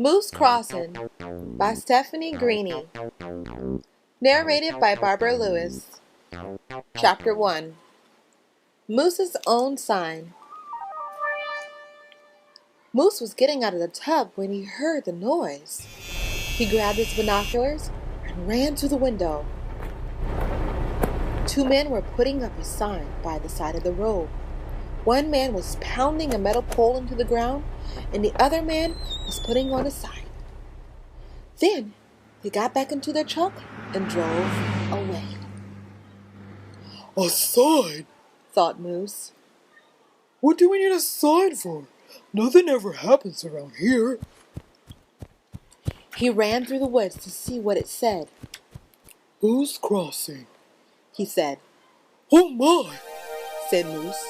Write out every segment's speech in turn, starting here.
Moose Crossing by Stephanie Greene. Narrated by Barbara Lewis. Chapter 1. Moose's Own Sign. Moose was getting out of the tub when he heard the noise. He grabbed his binoculars and ran to the window. Two men were putting up a sign by the side of the road. One man was pounding a metal pole into the ground, and the other man was putting on a sign. Then they got back into their truck and drove away. A sign? Thought Moose. What do we need a sign for? Nothing ever happens around here. He ran through the woods to see what it said. Moose Crossing, he said. Oh my, said Moose.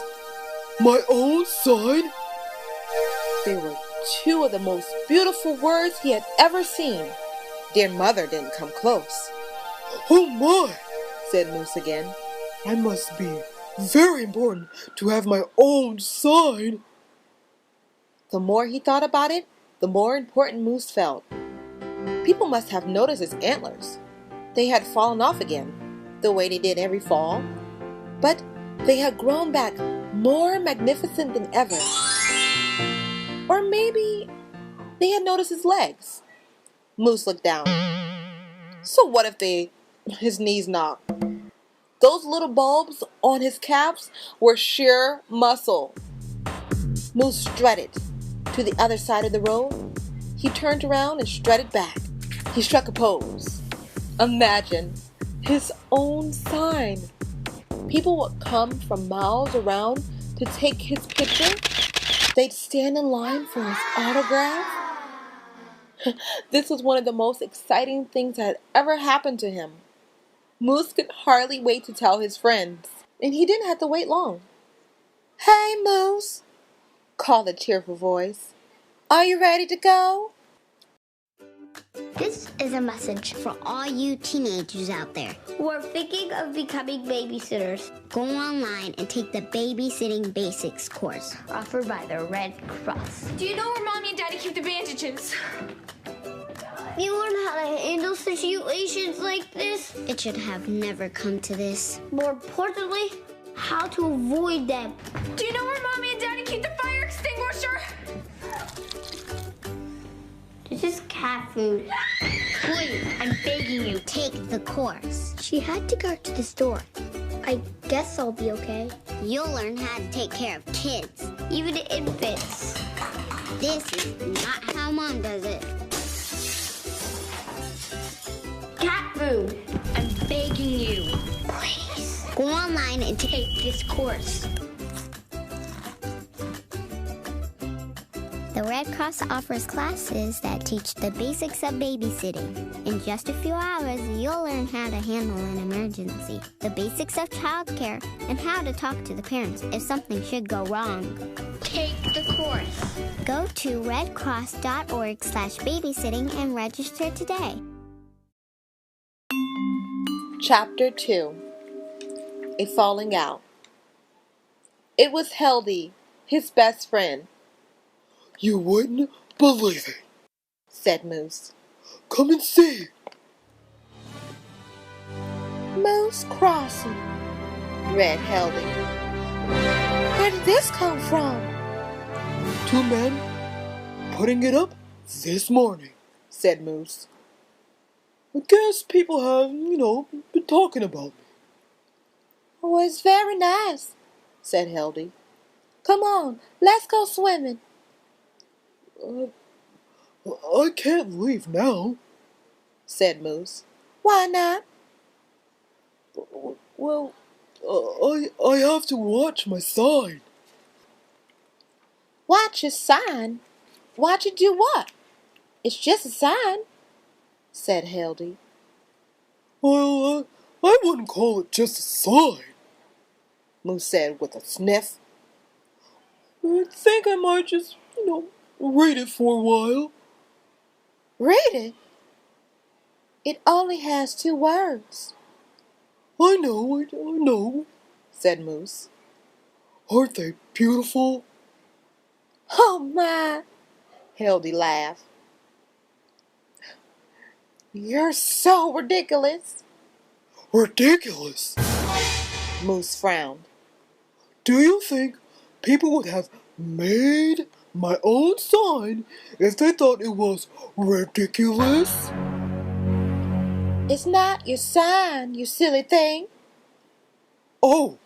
My own sign? They were two of the most beautiful words he had ever seen. Dear Mother didn't come close. Oh my, said Moose again. I must be very important to have my own sign. The more he thought about it, the more important Moose felt. People must have noticed his antlers. They had fallen off again, the way they did every fall. But they had grown back more magnificent than ever. Or maybe they had noticed his legs. Moose looked down. So what if his knees knocked? Those little bulbs on his calves were sheer muscle. Moose strutted to the other side of the road. He turned around and strutted back. He struck a pose. Imagine his own sign. People would come from miles around to take his picture. They'd stand in line for his autograph. This was one of the most exciting things that had ever happened to him. Moose could hardly wait to tell his friends, and he didn't have to wait long. Hey, Moose, called a cheerful voice. Are you ready to go? This is a message for all you teenagers out there who are thinking of becoming babysitters. Go online and take the Babysitting Basics course offered by the Red Cross. Do you know where Mommy and Daddy keep the bandages? You learn how to handle situations like this. It should have never come to this. More importantly, how to avoid them. Do you know where Mommy and Daddy keep the fire extinguisher? This is cat food. Please, I'm begging you, take the course. She had to go to the store. I guess I'll be okay. You'll learn how to take care of kids. Even infants. This is not how Mom does it. Cat food. I'm begging you. Please. Go online and take this course. The Red Cross offers classes that teach the basics of babysitting. In just a few hours, you'll learn how to handle an emergency, the basics of childcare, and how to talk to the parents if something should go wrong. Take the course. Go to redcross.org/babysitting and register today. Chapter 2. A Falling Out. It was Heldy, his best friend. You wouldn't believe it, said Moose. Come and see. Moose Crossing, read Heldy. Where did this come from? Two men putting it up this morning, said Moose. I guess people have, been talking about me. Oh, it's very nice, said Heldy. Come on, let's go swimming. I can't leave now, said Moose. Why not? Well, I have to watch my sign. Watch your sign? Watch it do what? It's just a sign, said Heldy. Well, I wouldn't call it just a sign, Moose said with a sniff. I think I might just, read it for a while. Read it? It only has 2 words. I know, said Moose. Aren't they beautiful? Oh my, Heldy laughed. You're so ridiculous. Ridiculous? Moose frowned. Do you think people would have made my own sign if they thought it was ridiculous? It's not your sign, you silly thing. Oh,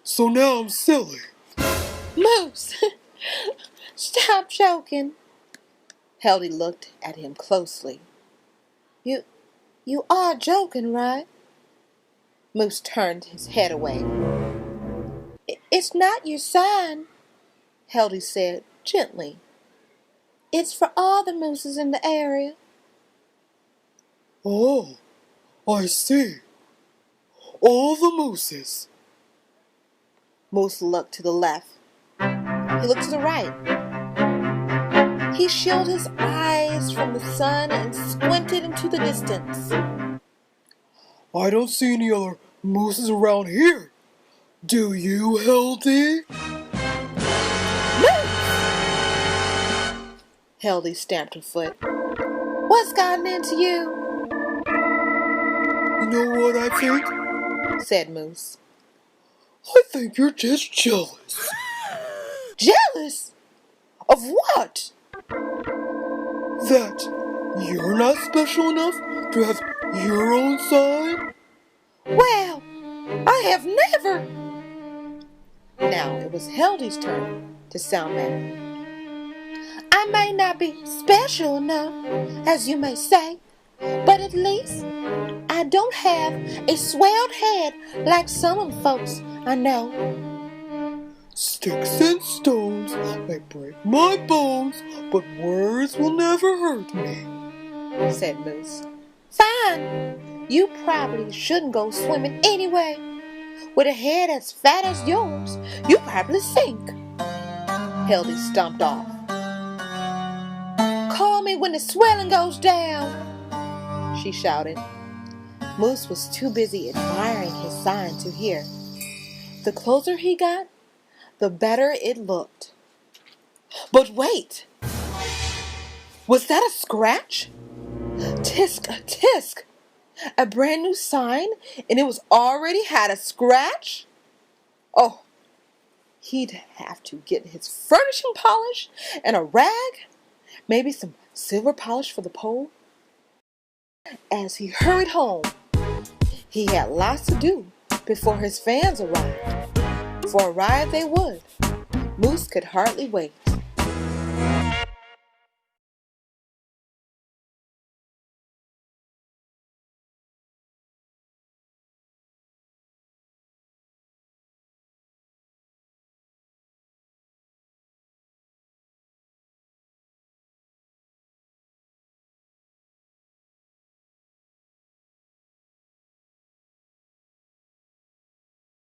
so now I'm silly. Moose, stop joking. Heldy looked at him closely. You are joking, right? Moose turned his head away. It's not your sign, Heldy said gently. It's for all the mooses in the area. Oh, I see. All the mooses. Moose looked to the left. He looked to the right. He shielded his eyes from the sun and squinted into the distance. I don't see any other mooses around here. Do you, Heldy? Moose! Heldy stamped her foot. What's gotten into you? You know what I think? Said Moose. I think you're just jealous. Jealous? Of what? That you're not special enough to have your own sign? Well, I have never. Now it was Heldy's turn to sound mad. I may not be special enough, as you may say, but at least I don't have a swelled head like some of the folks I know. Sticks and stones may break my bones, but words will never hurt me, said Moose. Fine. You probably shouldn't go swimming anyway. With a head as fat as yours, you probably sink. Heldy stomped off. Call me when the swelling goes down, she shouted. Moose was too busy admiring his sign to hear. The closer he got, the better it looked. But wait! Was that a scratch? Tisk, tisk! A brand new sign, and it was already had a scratch? Oh, he'd have to get his furnishing polish and a rag, maybe some silver polish for the pole. As he hurried home, he had lots to do before his fans arrived. For a ride they would. Moose could hardly wait.